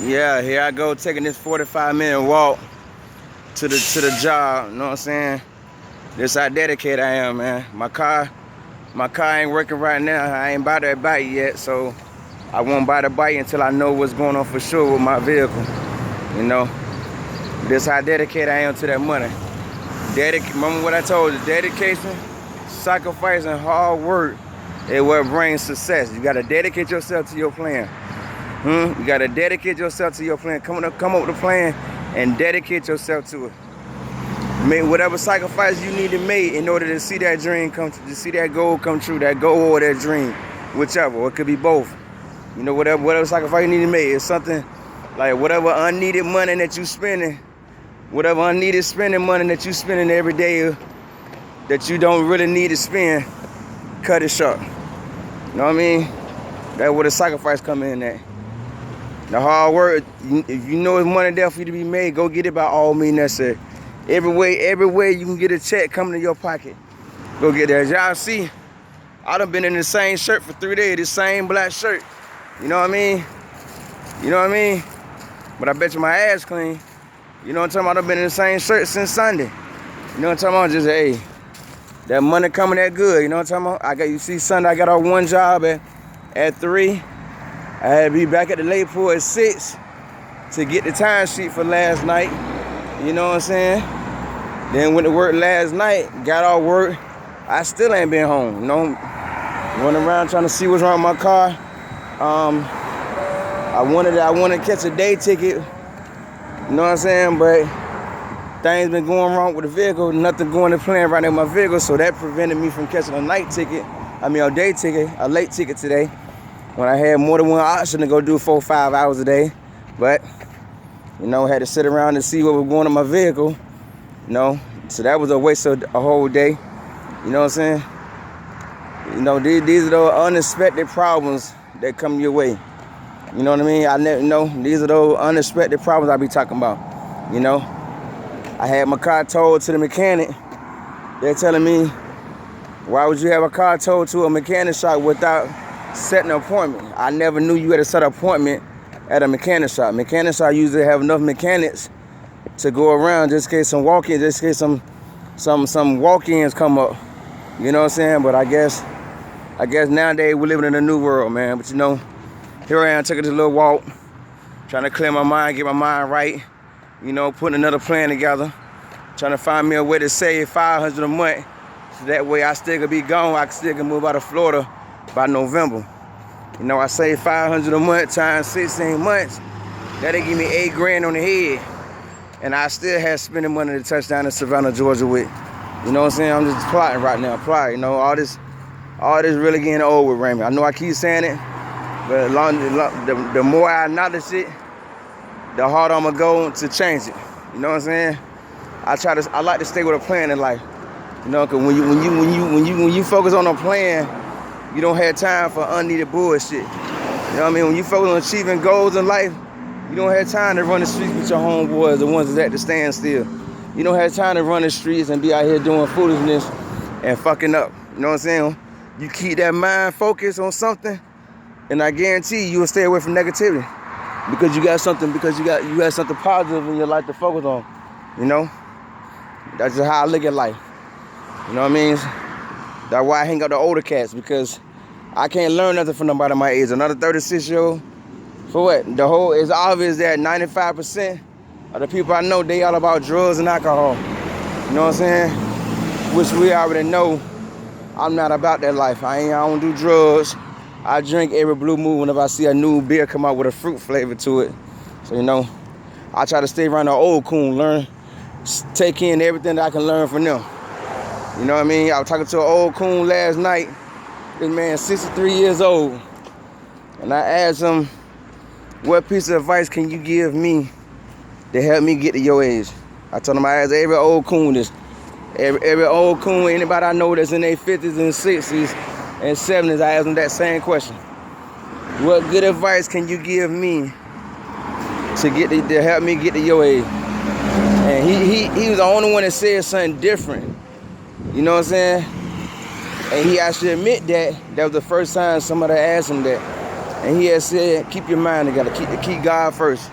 Yeah, here I go taking this 45-minute walk to the job. You know what I'm saying? This how dedicated I am, man. My car ain't working right now. I ain't bought that bike yet, so I won't buy the bike until I know what's going on for sure with my vehicle. You know, this how dedicated I am to that money. Remember what I told you? Dedication, sacrifice, and hard work is what brings success. You gotta dedicate yourself to your plan. You gotta dedicate yourself to your plan. Come up with a plan and dedicate yourself to it. Make whatever sacrifice you need to make in order to see that dream come true, to see that goal come true, that goal or that dream, whichever, or it could be both. You know, whatever sacrifice you need to make. It's something like whatever unneeded money that you spending, whatever unneeded spending money that you spending every day that you don't really need to spend, cut it short. You know what I mean? That's where the sacrifice come in at. The hard work, if you know it's money there for you to be made, go get it by all means necessary. Every way you can get a check coming to your pocket, go get that. As y'all see, I done been in the same shirt for 3 days, the same black shirt. You know what I mean? You know what I mean? But I bet you my ass clean. You know what I'm talking about? I've been in the same shirt since Sunday. You know what I'm talking about? Just, hey, that money coming that good. You know what I'm talking about? You see Sunday, I got off one job at 3. I had to be back at the late pool at 6 to get the time sheet for last night. You know what I'm saying? Then went to work last night, got off work. I still ain't been home. You know, running around trying to see what's wrong with my car. I wanted to catch a day ticket. You know what I'm saying? But things been going wrong with the vehicle. Nothing going to plan right now with my vehicle, so that prevented me from catching a night ticket. I mean, a day ticket, a late ticket today. When I had more than one option to go do 4 or 5 hours a day. But, you know, had to sit around and see what was going on in my vehicle. You know, so that was a waste of a whole day. You know what I'm saying? You know, these are those unexpected problems that come your way. You know what I mean? I never know. These are those unexpected problems I be talking about. You know, I had my car towed to the mechanic. They're telling me, why would you have a car towed to a mechanic shop without setting an appointment? I never knew you had to set an appointment at a mechanic shop. Mechanic shop usually have enough mechanics to go around just in case some walk-ins, just in case some walk-ins come up. You know what I'm saying? But I guess nowadays we're living in a new world, man. But you know, here I am taking this little walk, trying to clear my mind, get my mind right. You know, putting another plan together, trying to find me a way to save $500 a month, so that way I still could be gone. I still can move out of Florida by November. You know, I save $500 a month times 16 months. That'll give me $8 grand on the head. And I still have spending money to touch down in Savannah, Georgia with. You know what I'm saying? I'm just plotting right now, plotting. You know, all this really getting old with Raymond. I know I keep saying it, but the more I acknowledge it, the harder I'm gonna go to change it. You know what I'm saying? I like to stay with a plan in life. You know, cause when you focus on a plan, you don't have time for unneeded bullshit. You know what I mean? When you focus on achieving goals in life, you don't have time to run the streets with your homeboys, the ones that's at the standstill. You don't have time to run the streets and be out here doing foolishness and fucking up. You know what I'm saying? You keep that mind focused on something, and I guarantee you will stay away from negativity. Because you got something positive in your life to focus on. You know? That's just how I look at life. You know what I mean? That's why I hang out the older cats, because I can't learn nothing from nobody my age. Another 36-year-old, for what? It's obvious that 95% of the people I know, they all about drugs and alcohol. You know what I'm saying? Which we already know I'm not about that life. I don't do drugs. I drink every blue moon whenever I see a new beer come out with a fruit flavor to it. So, you know, I try to stay around the old coon, take in everything that I can learn from them. You know what I mean? I was talking to an old coon last night. This man 63 years old. And I asked him, what piece of advice can you give me to help me get to your age? I told him I asked every old coon this. Every old coon, anybody I know that's in their 50s and 60s and 70s, I asked them that same question. What good advice can you give me to help me get to your age? And he was the only one that said something different. You know what I'm saying? And he actually admit that was the first time somebody asked him that. And he has said, keep your mind together. Keep God first.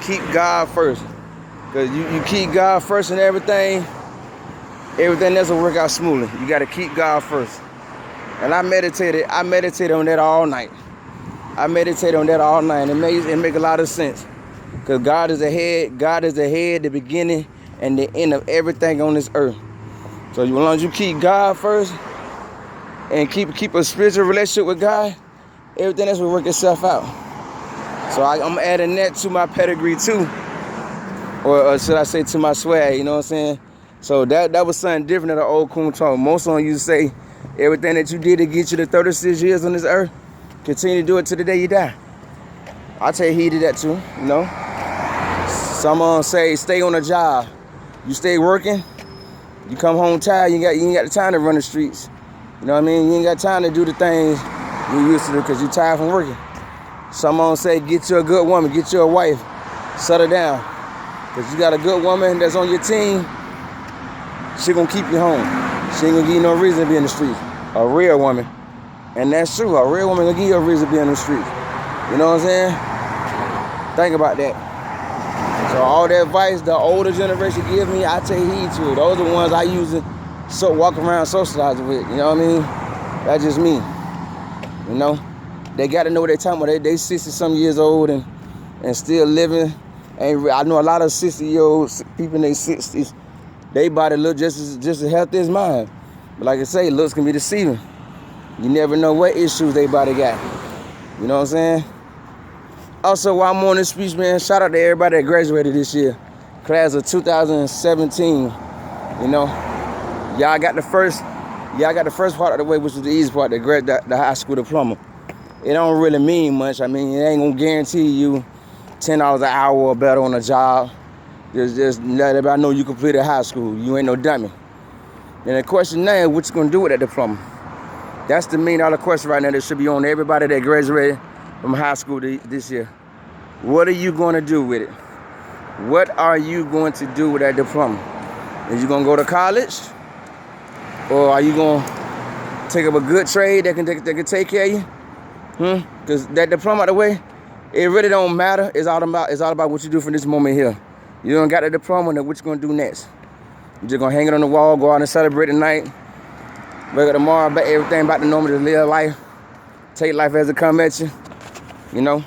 Keep God first. Because you keep God first in everything else will work out smoothly. You got to keep God first. And I meditated on that all night. It make a lot of sense. Because God is the head, the beginning and the end of everything on this earth. So as long as you keep God first and keep a spiritual relationship with God, everything else will work itself out. So I'm adding that to my pedigree too. Or should I say to my swag, you know what I'm saying? So that was something different than the old Coon talk. Most of you say everything that you did to get you to 36 years on this earth, continue to do it to the day you die. I take heed to that too, you know. Some say stay on a job. You stay working, you come home tired, you ain't got the time to run the streets. You know what I mean? You ain't got time to do the things you used to do because you're tired from working. Some say get you a good woman, get you a wife, settle down. Because you got a good woman that's on your team, she gonna keep you home. She ain't gonna give you no reason to be in the streets. A real woman. And that's true, a real woman gonna give you a reason to be in the streets. You know what I'm saying? Think about that. So all that advice the older generation give me, I take heed to it. Those are the ones I use to walk around socializing with. You know what I mean? That's just me. You know? They got to know what they're talking about. They 60-some years old and still living. And I know a lot of 60-year-old people in their 60s, they body look just as healthy as mine. But like I say, looks can be deceiving. You never know what issues they body got. You know what I'm saying? Also, while I'm on this speech, man, shout out to everybody that graduated this year. Class of 2017. You know, y'all got the first part of the way, which was the easy part, the high school diploma. It don't really mean much. I mean, it ain't gonna guarantee you $10 an hour or better on a job. Just let everybody know you completed high school. You ain't no dummy. And the question now is, what you gonna do with that diploma? That's the $1 million question right now that should be on everybody that graduated from high school this year. What are you going to do with it? What are you going to do with that diploma? Is you going to go to college? Or are you going to take up a good trade that can take care of you? Because that diploma, out the way, it really don't matter. It's all about what you do from this moment here. You don't got the diploma, then what you going to do next? You just going to hang it on the wall, go out and celebrate the night. Wake up tomorrow, but everything about the normal, just live life. Take life as it come at you. You know,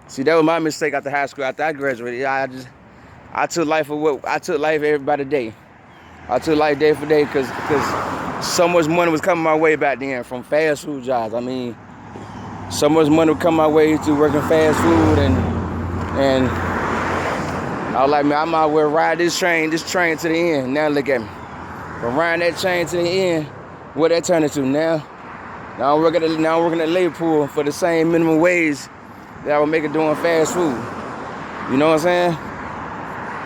see, that was my mistake after high school. After I graduated, I took life every day. I took life day for day because so much money was coming my way back then from fast food jobs. I mean, so much money would come my way through working fast food, and I was like, man, I might as well ride this train to the end. Now look at me, from riding that train to the end, what that turned into now. Now I'm working at labor pool for the same minimum wage that I would make it doing fast food. You know what I'm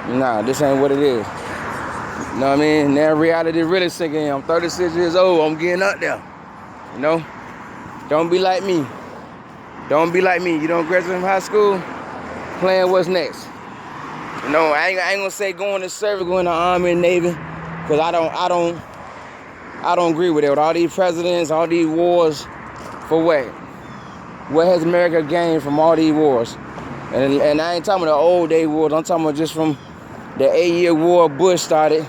saying? Nah, this ain't what it is. You know what I mean? Now reality really sinking in. I'm 36 years old. I'm getting up there. You know? Don't be like me. Don't be like me. You don't graduate from high school, playing what's next. You know, I ain't gonna say going to service, going to Army and Navy, because I don't agree with it. With all these presidents, all these wars, for what? What has America gained from all these wars? And I ain't talking about the old day wars. I'm talking about just from the 8-year war Bush started,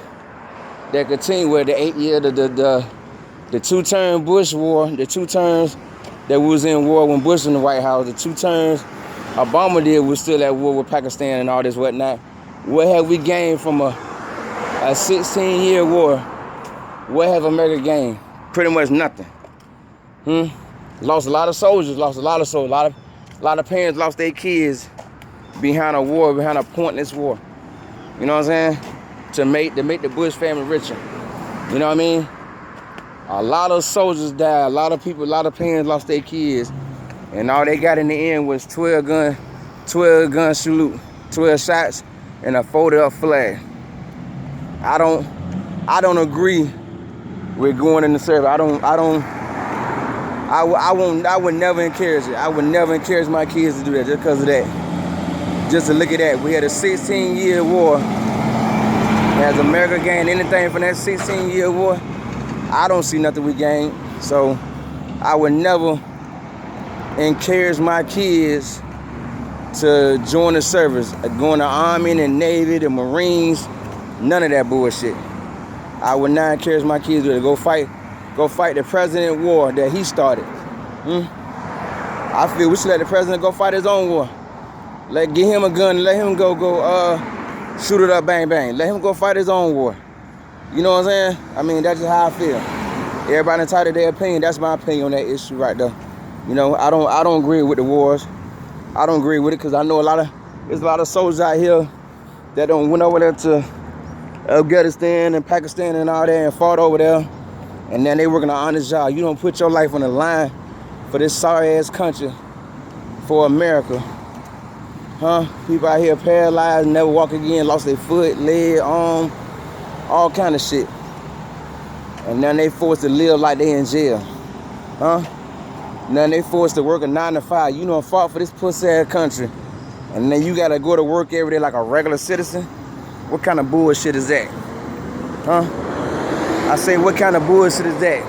that continued with the 8-year, the two-term Bush war, the 2 terms that was in war when Bush was in the White House, the 2 terms Obama did was still at war with Pakistan and all this whatnot. What have we gained from a 16-year war? What have America gained? Pretty much nothing. Lost a lot of soldiers, a lot of parents lost their kids behind a war, behind a pointless war. You know what I'm saying? To make the Bush family richer. You know what I mean? A lot of soldiers died, a lot of parents lost their kids, and all they got in the end was 12 gun salute, 12 shots, and a folded up flag. I don't agree with going in the service. I would never encourage it. I would never encourage my kids to do that just because of that. Just to look at that. We had a 16-year war. Has America gained anything from that 16-year war? I don't see nothing we gained. So I would never encourage my kids to join the service, going to Army and Navy, the Marines, none of that bullshit. I would not encourage my kids to go fight the president war that he started. I feel we should let the president go fight his own war. Get him a gun, let him go shoot it up, bang, bang. Let him go fight his own war. You know what I'm saying? I mean, that's just how I feel. Everybody entitled to their opinion. That's my opinion on that issue right there. You know, I don't agree with the wars. I don't agree with it because I know there's a lot of soldiers out here that went over there to Afghanistan and Pakistan and all that and fought over there. And then they working an honest job. You don't put your life on the line for this sorry-ass country, for America. People out here paralyzed, never walk again, lost their foot, leg, arm, all kind of shit. And then they forced to live like they in jail. Now they forced to work a 9 to 5. You know, fought for this pussy-ass country. And then you gotta go to work every day like a regular citizen? What kind of bullshit is that? I say, what kind of bullshit is that?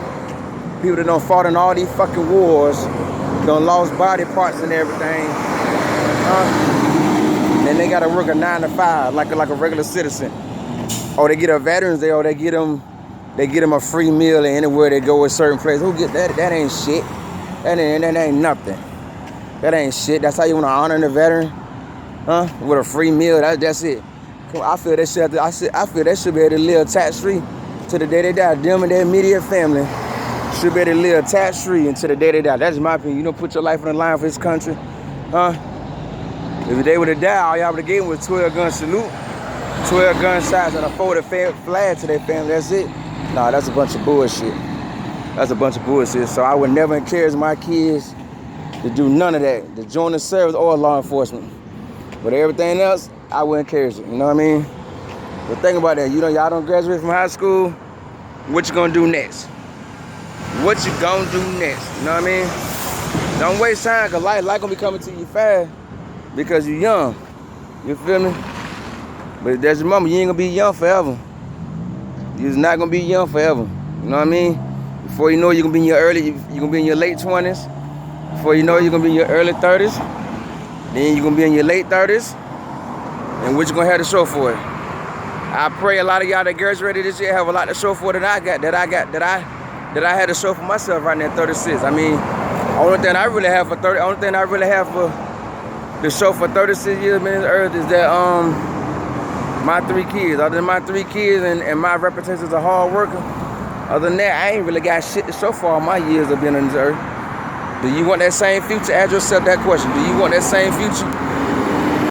People that done fought in all these fucking wars, done lost body parts and everything. Then they gotta work a 9 to 5 like a regular citizen. Or they get a Veterans Day, or they get them a free meal anywhere they go a certain place. Who get that? That ain't shit. That ain't nothing. That ain't shit. That's how you wanna honor the veteran? With a free meal. That's it. I feel that shit. I feel that should be able to live tax-free to the day they die. Them and their immediate family should be able to live tax-free until the day they die. That's my opinion. You don't put your life on the line for this country, If they would have died, all y'all would have gave them was 12-gun salute, 12 gunshots, and a folded flag to their family. That's it. Nah, that's a bunch of bullshit. That's a bunch of bullshit. So I would never encourage my kids to do none of that, to join the service or law enforcement. But everything else, I would encourage it. You know what I mean? But think about that. You know, y'all don't graduate from high school. What you gonna do next? What you gonna do next? You know what I mean? Don't waste time, because life gonna be coming to you fast because you're young. You feel me? But that's your mama, you ain't gonna be young forever. You're not gonna be young forever. You know what I mean? Before you know it, you're gonna be in your late 20s. Before you know it, you're gonna be in your early 30s. Then you're gonna be in your late 30s. And what you gonna have to show for it? I pray a lot of y'all that graduated this year have a lot to show for that I had to show for myself right now at 36. I mean, only thing I really have to show for 36 years on this earth is that my 3 kids. Other than my 3 kids and my reputation as a hard worker, other than that, I ain't really got shit to show for all my years of being on this earth. Do you want that same future? Ask yourself that question. Do you want that same future?